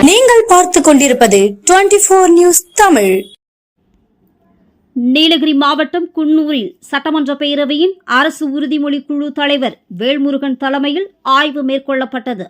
நீங்கள் பார்த்துக் கொண்டிருப்பது 24 நியூஸ் தமிழ். நீலகிரி மாவட்டம் குன்னூரில் சட்டமன்ற பேரவையின் அரசு உறுதிமொழி குழு தலைவர் வேல்முருகன் தலைமையில் ஆய்வு மேற்கொள்ளப்பட்டது.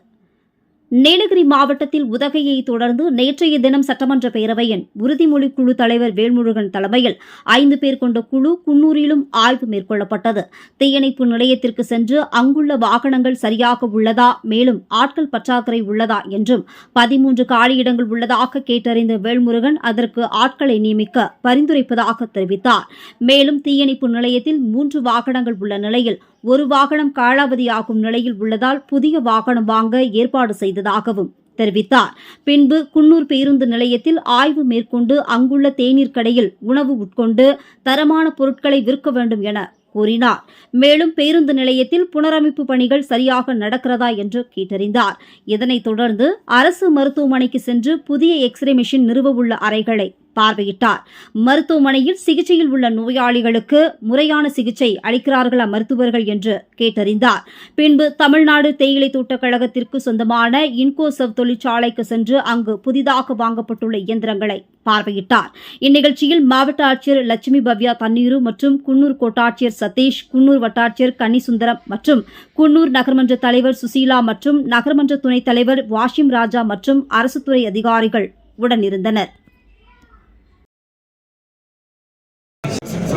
நீலகிரி மாவட்டத்தில் உதகையை தொடர்ந்து நேற்றைய தினம் சட்டமன்ற பேரவையின் உறுதிமொழி குழு தலைவர் வேல்முருகன் தலைமையில் 5 பேர் கொண்ட குழு குன்னூரிலும் ஆய்வு மேற்கொள்ளப்பட்டது. தீயணைப்பு நிலையத்திற்கு சென்று அங்குள்ள வாகனங்கள் சரியாக உள்ளதா, மேலும் ஆட்கள் பற்றாக்குறை உள்ளதா என்றும் 13 காலியிடங்கள் உள்ளதாக கேட்டறிந்த வேல்முருகன் அதற்கு ஆட்களை நியமிக்க பரிந்துரைப்பதாக தெரிவித்தார். மேலும் தீயணைப்பு நிலையத்தில் 3 வாகனங்கள் உள்ள நிலையில் ஒரு வாகனம் காலாவதியாகும் நிலையில் உள்ளதால் புதிய வாகனம் வாங்க ஏற்பாடு செய்ததாகவும் தெரிவித்தார். பின்பு குன்னூர் பேருந்து நிலையத்தில் ஆய்வு மேற்கொண்டு அங்குள்ள தேநீர் கடையில் உணவு உட்கொண்டு தரமான பொருட்களை விற்க வேண்டும் என கூறினார். மேலும் பேருந்து நிலையத்தில் புனரமைப்பு பணிகள் சரியாக நடக்கிறதா என்று கேட்டறிந்தார். இதனைத் தொடர்ந்து அரசு மருத்துவமனைக்கு சென்று புதிய எக்ஸ்ரே மிஷின் நிறுவ உள்ள அறைகளை பார்வையிட்டார். மருத்துவமனையில் சிகிச்சையில் உள்ள நோயாளிகளுக்கு முறையான சிகிச்சை அளிக்கிறார்களா மருத்துவர்கள் என்று கேட்டறிந்தார். பின்பு தமிழ்நாடு தேயிலை தோட்டக் கழகத்திற்கு சொந்தமான இன்கோசவ் தொழிற்சாலைக்கு சென்று அங்கு புதிதாக வாங்கப்பட்டுள்ள இயந்திரங்களை பார்வையிட்டார். இந்நிகழ்ச்சியில் மாவட்ட ஆட்சியர் லட்சுமி பவ்யா தண்ணீரு மற்றும் குன்னூர் கோட்டாட்சியர் சதீஷ், குன்னூர் வட்டாட்சியர் கன்னிசுந்தரம் மற்றும் குன்னூர் நகர்மன்ற தலைவர் சுசீலா மற்றும் நகர்மன்ற துணைத் தலைவர் வாஷிம் ராஜா மற்றும் அரசுத்துறை அதிகாரிகள் உடனிருந்தனர்.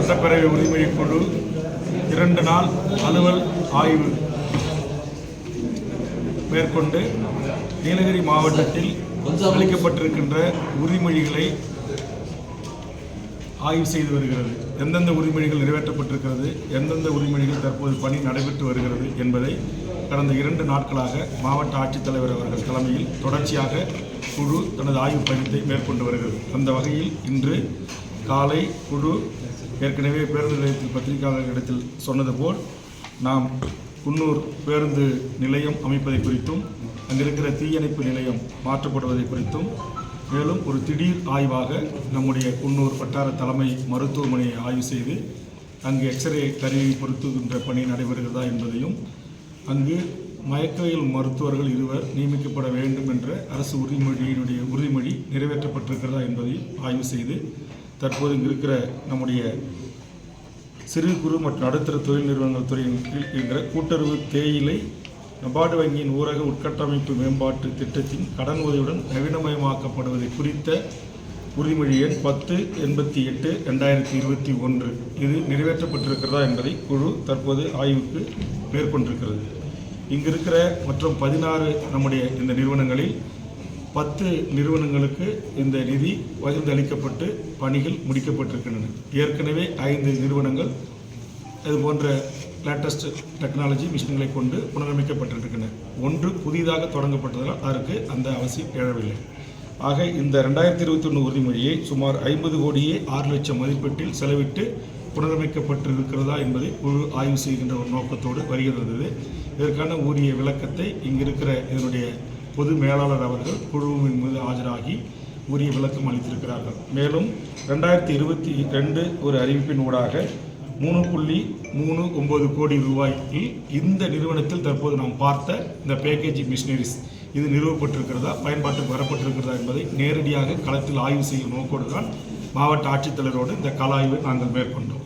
சட்டப்பேரவை உரிமை குழு 2 நாள் அலுவல் ஆய்வு மேற்கொண்டு நீலகிரி மாவட்டத்தில் அளிக்கப்பட்டிருக்கின்ற உறுதிமொழிகளை ஆய்வு செய்து வருகிறது. எந்தெந்த உறுதிமொழிகள் நிறைவேற்றப்பட்டிருக்கிறது, எந்தெந்த உறுதிமொழிகள் தற்போது பணி நடைபெற்று வருகிறது என்பதை கடந்த 2 நாட்களாக மாவட்ட ஆட்சித்தலைவர் அவர்கள் தலைமையில் தொடர்ச்சியாக குழு தனது ஆய்வு பயணத்தை மேற்கொண்டு வருகிறது. அந்த வகையில் இன்று காலை குழு ஏற்கனவே பேருந்து நிலையத்தில் பத்திரிகையாளர்களிடத்தில் சொன்னது போல் நாம் குன்னூர் பேருந்து நிலையம் அமைப்பதை குறித்தும் அங்கிருக்கிற தீயணைப்பு நிலையம் மாற்றப்படுவதை குறித்தும் மேலும் ஒரு திடீர் ஆய்வாக நம்முடைய குன்னூர் வட்டார தலைமை மருத்துவமனையை ஆய்வு செய்து அங்கு எக்ஸ்ரே கருவி பொருத்துகின்ற பணி நடைபெறுகிறதா என்பதையும் அங்கு மயக்கவியல் மருத்துவர்கள் 2 நியமிக்கப்பட வேண்டும் என்ற அரசு உறுதிமொழி நிறைவேற்றப்பட்டிருக்கிறதா என்பதையும் ஆய்வு செய்து தற்போது இங்கு இருக்கிற நம்முடைய சிறு குறு மற்றும் நடுத்தர தொழில் நிறுவனங்கள் துறையின் கீழ் இருக்கிற கூட்டுறவு தேயிலை நபார்டு வங்கியின் ஊரக உட்கட்டமைப்பு மேம்பாட்டு திட்டத்தின் கடன் உதவியுடன் நவீனமயமாக்கப்படுவதை குறித்த உறுதிமொழி எண் 1088/2021 இது நிறைவேற்றப்பட்டிருக்கிறதா என்பதை குழு தற்போது ஆய்வுக்கு மேற்கொண்டிருக்கிறது. இங்கு இருக்கிற மற்றும் 16 நம்முடைய இந்த நிறுவனங்களில் 10 நிறுவனங்களுக்கு இந்த நிதி பகிர்ந்தளிக்கப்பட்டு பணிகள் முடிக்கப்பட்டிருக்கின்றன. ஏற்கனவே 5 நிறுவனங்கள் இதுபோன்ற லேட்டஸ்ட் டெக்னாலஜி மிஷின்களை கொண்டு புனரமைக்கப்பட்டிருக்கின்றன. 1 புதிதாக தொடங்கப்பட்டதால் அதற்கு அந்த அவசியம் எழவில்லை. ஆக இந்த 2021 உறுதிமொழியை சுமார் 50 கோடியே 6 லட்சம் மதிப்பீட்டில் செலவிட்டு புனரமைக்கப்பட்டிருக்கிறதா என்பதை குழு ஆய்வு செய்கின்ற ஒரு நோக்கத்தோடு வருகிறது. இதற்கான உரிய விளக்கத்தை இங்கிருக்கிற இதனுடைய பொது மேலாளர் அவர்கள் குழுவின் மீது ஆஜராகி உரிய விளக்கம் அளித்திருக்கிறார்கள். மேலும் 2022 ஒரு அறிவிப்பின் ஊடாக 3.39 கோடி ரூபாயில் இந்த நிறுவனத்தில் தற்போது நாம் பார்த்த இந்த பேக்கேஜிங் மிஷினரிஸ் இது நிறுவப்பட்டிருக்கிறதா, பயன்பாட்டுக்கு வரப்பட்டிருக்கிறதா என்பதை நேரடியாக களத்தில் ஆய்வு செய்யும் நோக்கோடு தான் மாவட்ட ஆட்சித்தலைவரோடு இந்த கள ஆய்வை நாங்கள் மேற்கொண்டோம்.